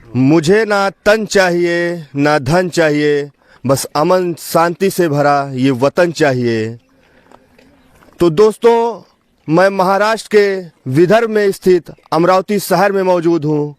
मुझे ना तन चाहिए ना धन चाहिए, बस अमन शांति से भरा ये वतन चाहिए। तो दोस्तों, मैं महाराष्ट्र के विदर्भ में स्थित अमरावती शहर में मौजूद हूँ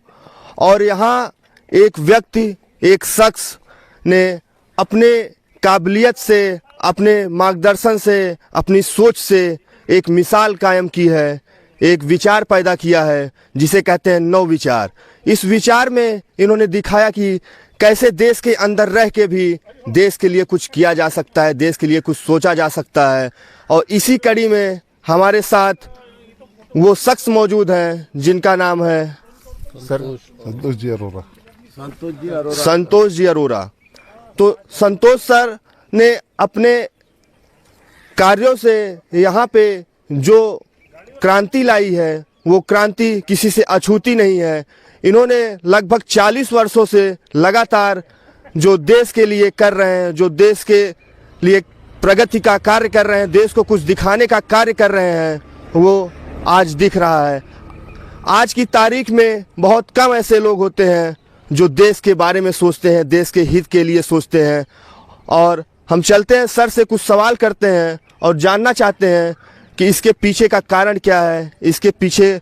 और यहाँ एक व्यक्ति, एक शख्स ने अपने काबिलियत से, अपने मार्गदर्शन से, अपनी सोच से एक मिसाल कायम की है, एक विचार पैदा किया है जिसे कहते हैं नव विचार। इस विचार में इन्होंने दिखाया कि कैसे देश के अंदर रह के भी देश के लिए कुछ किया जा सकता है, देश के लिए कुछ सोचा जा सकता है। और इसी कड़ी में हमारे साथ वो शख्स मौजूद हैं जिनका नाम है संतोष जी अरोरा। संतोष जी अरोरा। तो संतोष सर ने अपने कार्यों से यहाँ पे जो क्रांति लाई है वो क्रांति किसी से अछूती नहीं है। इन्होंने लगभग 40 वर्षों से लगातार जो देश के लिए कर रहे हैं, जो देश के लिए प्रगति का कार्य कर रहे हैं, देश को कुछ दिखाने का कार्य कर रहे हैं, वो आज दिख रहा है। आज की तारीख में बहुत कम ऐसे लोग होते हैं जो देश के बारे में सोचते हैं, देश के हित के लिए सोचते हैं। और हम चलते हैं, सर से कुछ सवाल करते हैं और जानना चाहते हैं कि इसके पीछे का कारण क्या है, इसके पीछे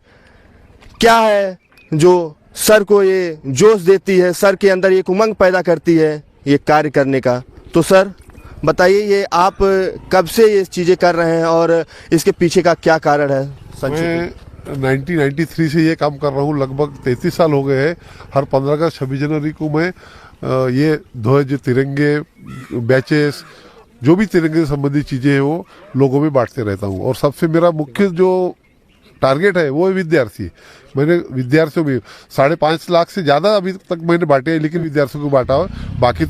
क्या है जो सर को ये जोश देती है, सर के अंदर एक उमंग पैदा करती है ये कार्य करने का। तो सर बताइए, ये आप कब से ये चीज़ें कर रहे हैं और इसके पीछे का क्या कारण है? मैं 1993 से ये काम कर रहा हूँ, लगभग 33 साल हो गए हैं। हर 15 अगस्त 26 जनवरी को मैं ये ध्वज, तिरंगे, बैचेस, जो भी तिरंगे से संबंधित चीज़ें हैं वो लोगों में बांटते रहता हूँ। और सबसे मेरा मुख्य जो टारगेट है वो है विद्यार्थी। मैंने विद्यार्थियों में 5.5 लाख से ज़्यादा अभी तक मैंने बांटे हैं, लेकिन विद्यार्थियों को बांटा हो। बाकी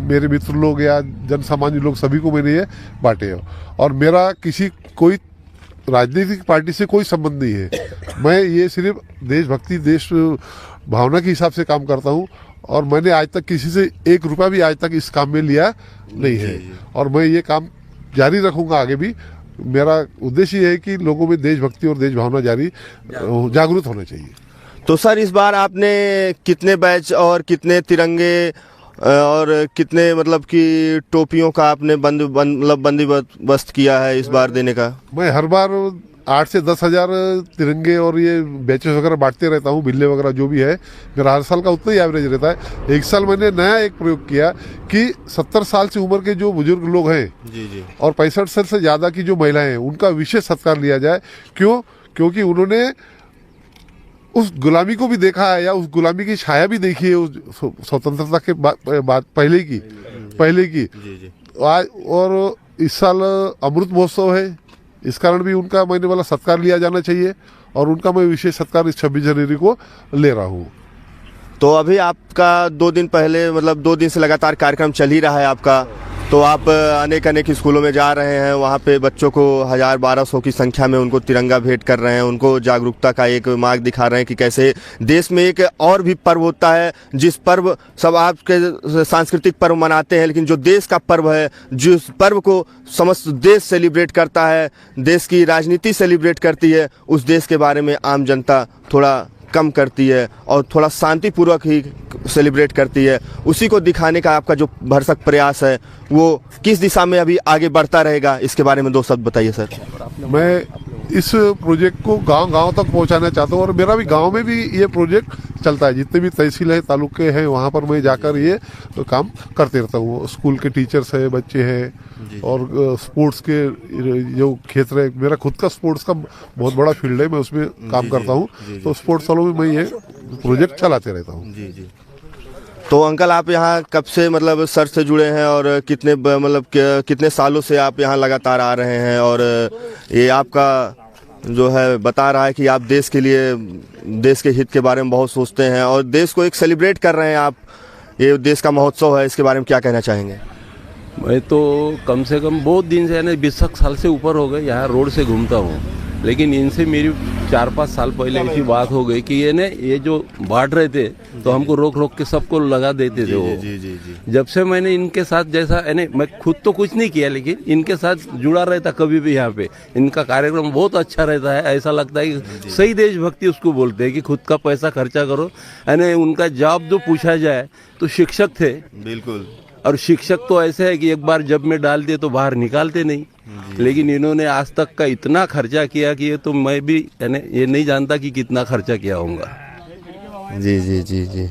मेरे मित्र लोग या जन सामान्य लोग सभी को मैंने ये बांटे हो। और मेरा कोई राजनीतिक पार्टी से कोई संबंध नहीं है। मैं ये सिर्फ देशभक्ति, देश भावना के हिसाब से काम करता हूँ। और मैंने आज तक किसी से 1 रुपया भी आज तक इस काम में लिया नहीं है। और मैं ये काम जारी रखूंगा आगे भी। मेरा उद्देश्य ये है कि लोगों में देशभक्ति और देश भावना जागरूक होना चाहिए। तो सर, इस बार आपने कितने बैच और कितने तिरंगे और कितने मतलब कि टोपियों का आपने बंदोबस्त किया है इस बार देने का? मैं हर बार 8 से 10 हजार तिरंगे और ये बैचेस वगैरह बांटते रहता हूँ, बिल्ले वगैरह जो भी है। मेरा हर साल का उतना ही एवरेज रहता है। एक साल मैंने नया एक प्रयोग किया कि 70 साल से उम्र के जो बुजुर्ग लोग हैं जी और 65 साल से ज़्यादा की जो महिलाएं हैं उनका विशेष सत्कार लिया जाए। क्योंकि उन्होंने उस गुलामी को भी देखा है या उस गुलामी की छाया भी देखी है उस स्वतंत्रता के बाद पहले की। और इस साल अमृत महोत्सव है, इस कारण भी उनका मैंने वाला सत्कार लिया जाना चाहिए। और उनका मैं विशेष सत्कार इस 26 जनवरी को ले रहा हूँ। तो अभी आपका 2 दिन पहले, मतलब 2 दिन से लगातार कार्यक्रम चल ही रहा है आपका। तो आप अनेक स्कूलों में जा रहे हैं, वहाँ पे बच्चों को 1000-1200 की संख्या में उनको तिरंगा भेंट कर रहे हैं, उनको जागरूकता का एक मार्ग दिखा रहे हैं कि कैसे देश में एक और भी पर्व होता है, जिस पर्व सब आपके सांस्कृतिक पर्व मनाते हैं, लेकिन जो देश का पर्व है, जिस पर्व को समस्त देश सेलिब्रेट करता है, देश की राजनीति सेलिब्रेट करती है, उस देश के बारे में आम जनता थोड़ा कम करती है और थोड़ा शांतिपूर्वक ही सेलिब्रेट करती है। उसी को दिखाने का आपका जो भरसक प्रयास है वो किस दिशा में अभी आगे बढ़ता रहेगा, इसके बारे में 2 शब्द बताइए सर। मैं इस प्रोजेक्ट को गांव-गांव तक पहुंचाना चाहता हूं और मेरा भी गांव में भी ये प्रोजेक्ट चलता है। जितने भी तहसील है, तालुके हैं, वहां पर मैं जाकर ये काम करते रहता हूँ। स्कूल के टीचर्स है, बच्चे हैं और स्पोर्ट्स के जो क्षेत्र है, मेरा खुद का स्पोर्ट्स का बहुत बड़ा फील्ड है, मैं उसमें काम करता हूँ। तो स्पोर्ट्स वालों में मैं ये प्रोजेक्ट चलाते रहता हूँ। जी। तो अंकल, आप यहाँ कब से मतलब सर से जुड़े हैं और कितने सालों से आप यहाँ लगातार आ रहे हैं? और ये आपका जो है बता रहा है कि आप देश के लिए, देश के हित के बारे में बहुत सोचते हैं और देश को एक सेलिब्रेट कर रहे हैं आप। ये देश का महोत्सव है, इसके बारे में क्या कहना चाहेंगे? मैं तो कम से कम बहुत दिन से, यानी 20 साल से ऊपर हो गए यहाँ रोड से घूमता हूँ। लेकिन इनसे मेरी 4-5 साल पहले ऐसी बात हो गई कि ये जो बांट रहे थे तो हमको रोक के सबको लगा देते थे वो। जी। जब से मैंने इनके साथ जैसा मैं खुद तो कुछ नहीं किया, लेकिन इनके साथ जुड़ा रहता कभी भी यहाँ पे, इनका कार्यक्रम बहुत अच्छा रहता है। ऐसा लगता है कि सही देशभक्ति उसको बोलते हैं कि खुद का पैसा खर्चा करो। उनका जॉब जो पूछा जाए तो शिक्षक थे, बिल्कुल। और शिक्षक तो ऐसे है कि एक बार जब में डाल दिए तो बाहर निकालते नहीं, लेकिन इन्होंने आज तक का इतना खर्चा किया कि ये तो मैं भी ये नहीं जानता कि कितना खर्चा किया होगा। जी।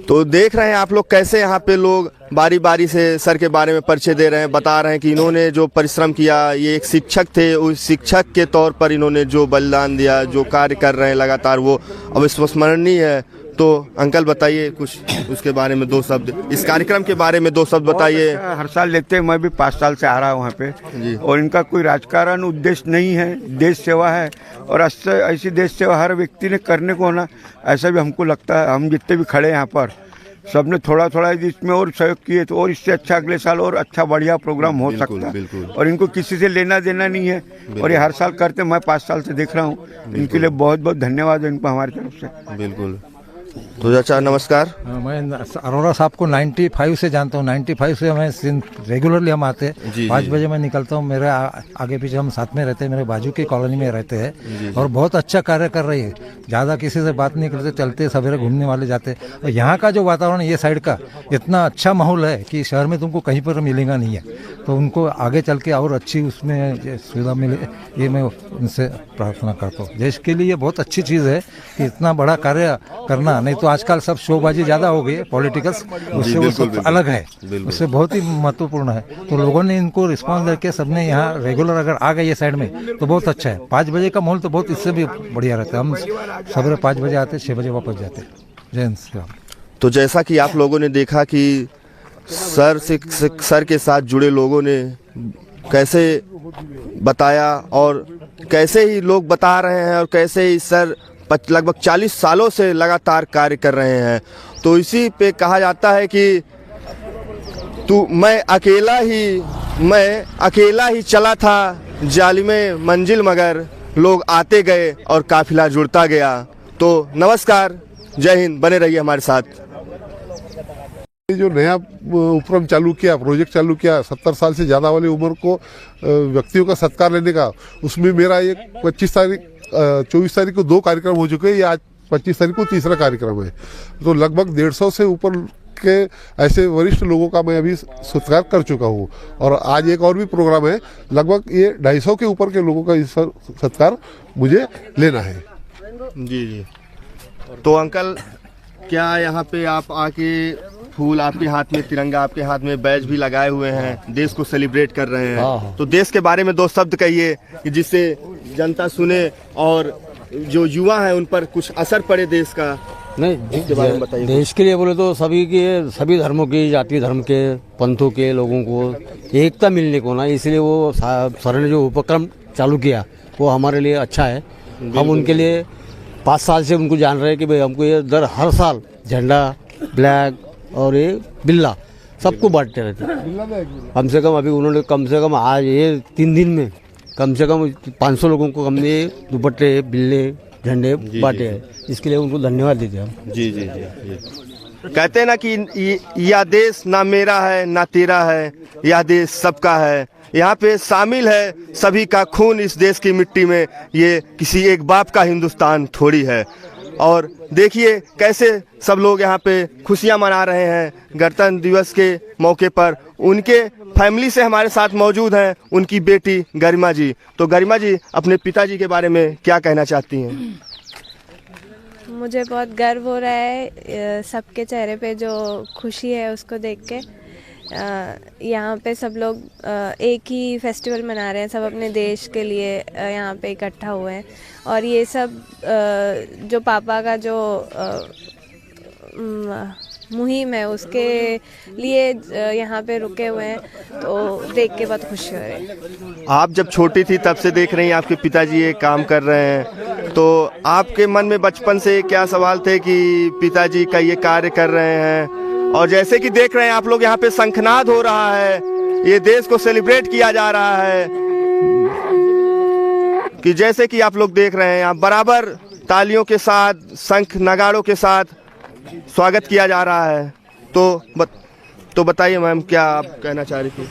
तो देख रहे हैं आप लोग कैसे यहाँ पे लोग बारी बारी से सर के बारे में परिचय दे रहे हैं, बता रहे हैं कि इन्होंने जो परिश्रम किया, ये एक शिक्षक थे, उस शिक्षक के तौर पर इन्होंने जो बलिदान दिया, जो कार्य कर रहे हैं लगातार, वो अविस्मरणीय है। तो अंकल बताइए कुछ उसके बारे में 2 शब्द, इस कार्यक्रम के बारे में 2 शब्द बताइए। हर साल लेते हैं, मैं भी 5 साल से आ रहा हूँ वहाँ पे जी। और इनका कोई राजकारण उद्देश्य नहीं है, देश सेवा है। और ऐसी देश सेवा हर व्यक्ति ने करने को होना, ऐसा भी हमको लगता है। हम जितने भी खड़े हैं यहाँ पर, सबने थोड़ा इसमें और सहयोग किए तो और इससे अच्छा अगले साल और अच्छा बढ़िया प्रोग्राम हो सकता है। और इनको किसी से लेना देना नहीं है और ये हर साल करते, मैं 5 साल से देख रहा हूँ। इनके लिए बहुत बहुत धन्यवाद है इनको हमारी तरफ से। बिल्कुल। तो चाचा नमस्कार। मैं अरोड़ा साहब को 95 से जानता हूँ। 95 से मैं रेगुलरली हम आते हैं। 5 बजे मैं निकलता हूँ, मेरे आगे पीछे हम साथ में रहते हैं, मेरे बाजू की कॉलोनी में रहते हैं और बहुत अच्छा कार्य कर रही है। ज़्यादा किसी से बात नहीं करते, चलते सवेरे घूमने वाले जाते। और यहाँ का जो वातावरण ये साइड का इतना अच्छा माहौल है कि शहर में तुमको कहीं पर मिलेगा नहीं है। तो उनको आगे चल के और अच्छी उसमें सुविधा मिले, ये मैं उनसे प्रार्थना करता हूँ। देश के लिए ये बहुत अच्छी चीज़ है कि इतना बड़ा कार्य करना। नहीं तो आजकल सब शोबाजी ज़्यादा हो गई है, पॉलिटिकल्स, उससे वो सब अलग है, उससे बहुत ही महत्वपूर्ण है। तो लोगों ने इनको रिस्पांस करके सबने यहाँ रेगुलर अगर आ गए ये साइड में तो बहुत अच्छा है। 5 बजे का माहौल तो बहुत इससे भी बढ़िया रहता है। हम सवेरे 5 बजे आते, 6 बजे वापस जाते। जय हिंद श्री राम। तो जैसा कि आप लोगों ने देखा कि सर के साथ जुड़े लोगों ने कैसे बताया और कैसे ही लोग बता रहे हैं और कैसे ही सर लगभग 40 सालों से लगातार कार्य कर रहे हैं। तो इसी पे कहा जाता है कि मैं अकेला ही चला था जालिमे मंजिल, मगर लोग आते गए और काफिला जुड़ता गया। तो नमस्कार, जय हिंद, बने रहिए हमारे साथ। जो नया उपक्रम चालू किया, प्रोजेक्ट चालू किया 70 साल से ज़्यादा वाली उम्र को व्यक्तियों का सत्कार लेने का, उसमें मेरा एक 24 तारीख को 2 कार्यक्रम हो चुके हैं। ये आज 25 तारीख को 3रा कार्यक्रम है। तो लगभग 150 से ऊपर के ऐसे वरिष्ठ लोगों का मैं अभी सत्कार कर चुका हूँ और आज एक और भी प्रोग्राम है। लगभग ये 250 के ऊपर के लोगों का सत्कार मुझे लेना है। जी। तो अंकल, क्या यहाँ पे आप आके फूल आपके हाथ में, तिरंगा आपके हाथ में, बैज भी लगाए हुए हैं, देश को सेलिब्रेट कर रहे हैं, तो देश के बारे में 2 शब्द कहिए कि जिससे जनता सुने और जो युवा है उन पर कुछ असर पड़े देश का। नहीं, इसके बारे में बताइए। देश के लिए बोले तो सभी धर्मों के, जाति धर्म के, पंथों के लोगों को एकता मिलने को ना, इसलिए वो सर ने जो उपक्रम चालू किया वो हमारे लिए अच्छा है। हम उनके लिए 5 साल से उनको जान रहे हैं कि भाई हमको ये हर साल झंडा, ब्लैक और ये बिल्ला सबको बांटते रहते हैं। कम से कम अभी उन्होंने आज ये 3 दिन में कम से कम 500 लोगों को हमने दुपट्टे, बिल्ले, झंडे बांटे हैं। इसके लिए उनको धन्यवाद देते हैं हम। जी। कहते हैं ना कि यह देश ना मेरा है ना तेरा है, यह देश सबका है। यहाँ पे शामिल है सभी का खून इस देश की मिट्टी में। ये किसी एक बाप का हिंदुस्तान थोड़ी है। और देखिए कैसे सब लोग यहाँ पे खुशियाँ मना रहे हैं गणतंत्र दिवस के मौके पर। उनके फैमिली से हमारे साथ मौजूद हैं उनकी बेटी गरिमा जी। तो गरिमा जी, अपने पिताजी के बारे में क्या कहना चाहती हैं? मुझे बहुत गर्व हो रहा है सबके चेहरे पे जो खुशी है उसको देख के। यहाँ पे सब लोग एक ही फेस्टिवल मना रहे हैं, सब अपने देश के लिए यहाँ पे इकट्ठा हुए हैं। और ये सब जो पापा का जो मुहिम है उसके लिए यहाँ पे रुके हुए हैं, तो देख के बहुत खुशी हो रही है। आप जब छोटी थी तब से देख रही हैं आपके पिताजी ये काम कर रहे हैं, तो आपके मन में बचपन से क्या सवाल थे कि पिताजी का ये कार्य कर रहे हैं? और जैसे कि देख रहे हैं आप लोग यहाँ पे शंखनाद हो रहा है, ये देश को सेलिब्रेट किया जा रहा है। कि जैसे कि आप लोग देख रहे हैं यहाँ बराबर तालियों के साथ, शंख नगाड़ों के साथ स्वागत किया जा रहा है। तो बताइए मैम, क्या आप कहना चाह रही थी?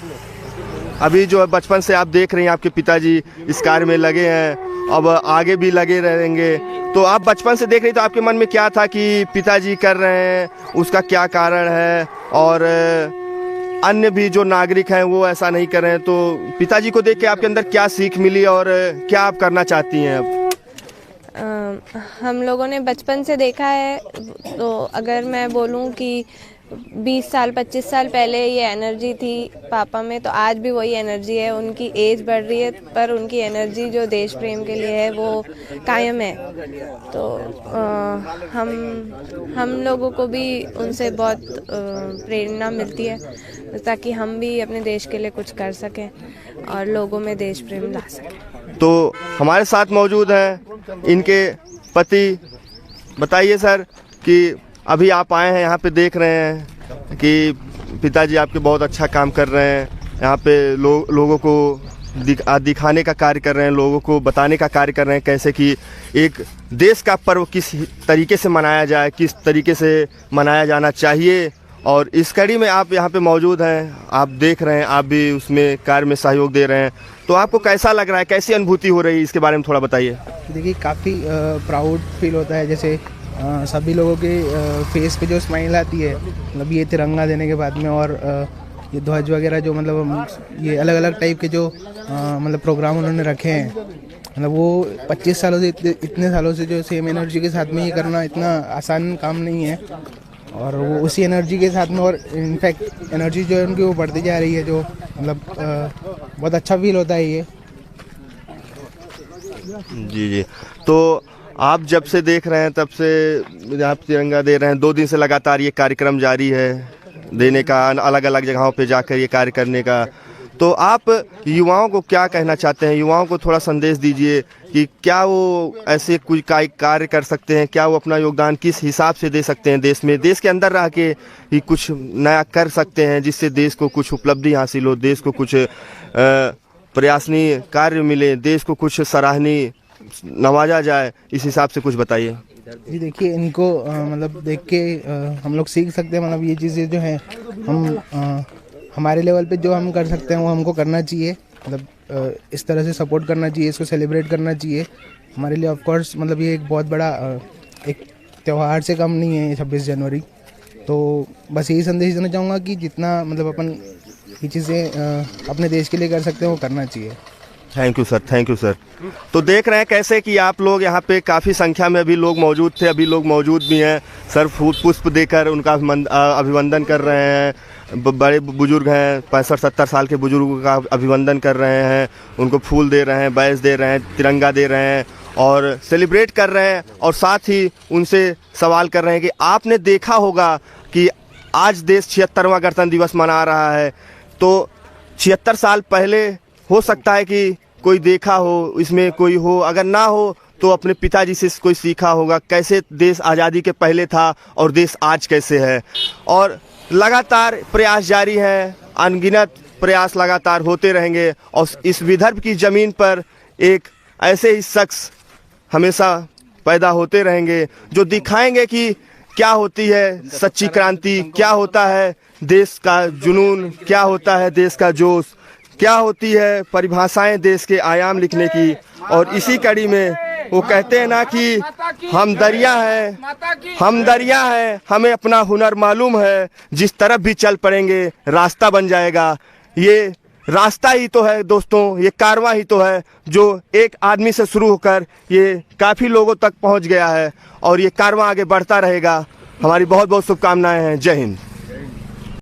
अभी जो है बचपन से आप देख रही हैं आपके पिताजी इस कार्य में लगे हैं, अब आगे भी लगे रहेंगे। तो आप बचपन से देख रही, तो आपके मन में क्या था कि पिताजी कर रहे हैं, उसका क्या कारण है, और अन्य भी जो नागरिक हैं वो ऐसा नहीं कर रहे हैं, तो पिताजी को देख के आपके अंदर क्या सीख मिली और क्या आप करना चाहती हैं अब? हम लोगों ने बचपन से देखा है, तो अगर मैं बोलूं कि 20 साल 25 साल पहले ये एनर्जी थी पापा में, तो आज भी वही एनर्जी है। उनकी एज बढ़ रही है पर उनकी एनर्जी जो देश प्रेम के लिए है वो कायम है। तो हम लोगों को भी उनसे बहुत प्रेरणा मिलती है, ताकि हम भी अपने देश के लिए कुछ कर सकें और लोगों में देश प्रेम ला सकें। तो हमारे साथ मौजूद हैं इनके पति। बताइए सर कि अभी आप आए हैं यहाँ पे, देख रहे हैं कि पिताजी आपके बहुत अच्छा काम कर रहे हैं, यहाँ पे लोगों को दिखाने का कार्य कर रहे हैं, लोगों को बताने का कार्य कर रहे हैं कैसे कि एक देश का पर्व किस तरीके से मनाया जाए, किस तरीके से मनाया जाना चाहिए। और इस कड़ी में आप यहाँ पे मौजूद हैं, आप देख रहे हैं, आप भी उसमें कार्य में सहयोग दे रहे हैं। तो आपको कैसा लग रहा है, कैसी अनुभूति हो रही है, इसके बारे में थोड़ा बताइए। देखिए, काफ़ी प्राउड फील होता है, जैसे सभी लोगों के फेस पे जो स्माइल आती है, मतलब ये तिरंगा देने के बाद में, और ये ध्वज वगैरह जो मतलब ये अलग अलग टाइप के जो मतलब प्रोग्राम उन्होंने रखे हैं, मतलब वो 25 सालों से इतने सालों से जो सेम एनर्जी के साथ में ये करना इतना आसान काम नहीं है। और वो उसी एनर्जी के साथ में, और इनफैक्ट एनर्जी जो है उनकी वो बढ़ती जा रही है, जो मतलब बहुत अच्छा फील होता है ये। जी। तो आप जब से देख रहे हैं तब से आप तिरंगा दे रहे हैं, 2 दिन से लगातार ये कार्यक्रम जारी है देने का, अलग अलग जगहों पे जाकर ये कार्य करने का। तो आप युवाओं को क्या कहना चाहते हैं? युवाओं को थोड़ा संदेश दीजिए कि क्या वो ऐसे कुछ कार्य कर सकते हैं, क्या वो अपना योगदान किस हिसाब से दे सकते हैं देश में, देश के अंदर रह के ही कुछ नया कर सकते हैं जिससे देश को कुछ उपलब्धि हासिल हो, देश को कुछ प्रयासनीय कार्य मिले, देश को कुछ सराहनीय नवाजा जाए, इस हिसाब से कुछ बताइए। जी देखिए, इनको मतलब देख के हम लोग सीख सकते हैं। मतलब ये चीज़ें जो हैं हम हमारे लेवल पे जो हम कर सकते हैं वो हमको करना चाहिए। मतलब इस तरह से सपोर्ट करना चाहिए, इसको सेलिब्रेट करना चाहिए। हमारे लिए ऑफ कोर्स मतलब ये एक बहुत बड़ा एक त्यौहार से कम नहीं है 26 जनवरी। तो बस यही संदेश देना चाहूँगा कि जितना मतलब अपन ये चीज़ें अपने देश के लिए कर सकते हैं वो करना चाहिए। Thank you sir, thank you sir. तो देख रहे हैं कैसे कि आप लोग यहाँ पे काफ़ी संख्या में अभी लोग मौजूद थे, अभी लोग मौजूद भी हैं। सर पुष्प देकर उनका अभिवंदन कर रहे हैं। बड़े बुजुर्ग हैं, 65-70 साल के बुजुर्गों का अभिवंदन कर रहे हैं, उनको फूल दे रहे हैं, बैज दे रहे हैं, तिरंगा दे रहे हैं और सेलिब्रेट कर रहे हैं। और साथ ही उनसे सवाल कर रहे हैं कि आपने देखा होगा कि आज देश 76वां गणतंत्र दिवस मना रहा है, तो 76 साल पहले हो सकता है कि कोई देखा हो, इसमें कोई हो, अगर ना हो तो अपने पिताजी से कोई सीखा होगा कैसे देश आज़ादी के पहले था और देश आज कैसे है। और लगातार प्रयास जारी है, अनगिनत प्रयास लगातार होते रहेंगे और इस विदर्भ की ज़मीन पर एक ऐसे ही शख्स हमेशा पैदा होते रहेंगे जो दिखाएंगे कि क्या होती है सच्ची क्रांति, क्या होता है देश का जुनून, क्या होता है देश का जोश, क्या होती है परिभाषाएं देश के आयाम लिखने की। और इसी कड़ी में वो कहते हैं ना कि हम दरिया हैं, हमें अपना हुनर मालूम है, जिस तरफ भी चल पड़ेंगे रास्ता बन जाएगा। ये रास्ता ही तो है दोस्तों, ये कारवां ही तो है जो एक आदमी से शुरू होकर ये काफ़ी लोगों तक पहुंच गया है और ये कारवां आगे बढ़ता रहेगा। हमारी बहुत बहुत शुभकामनाएं हैं। जय हिंद।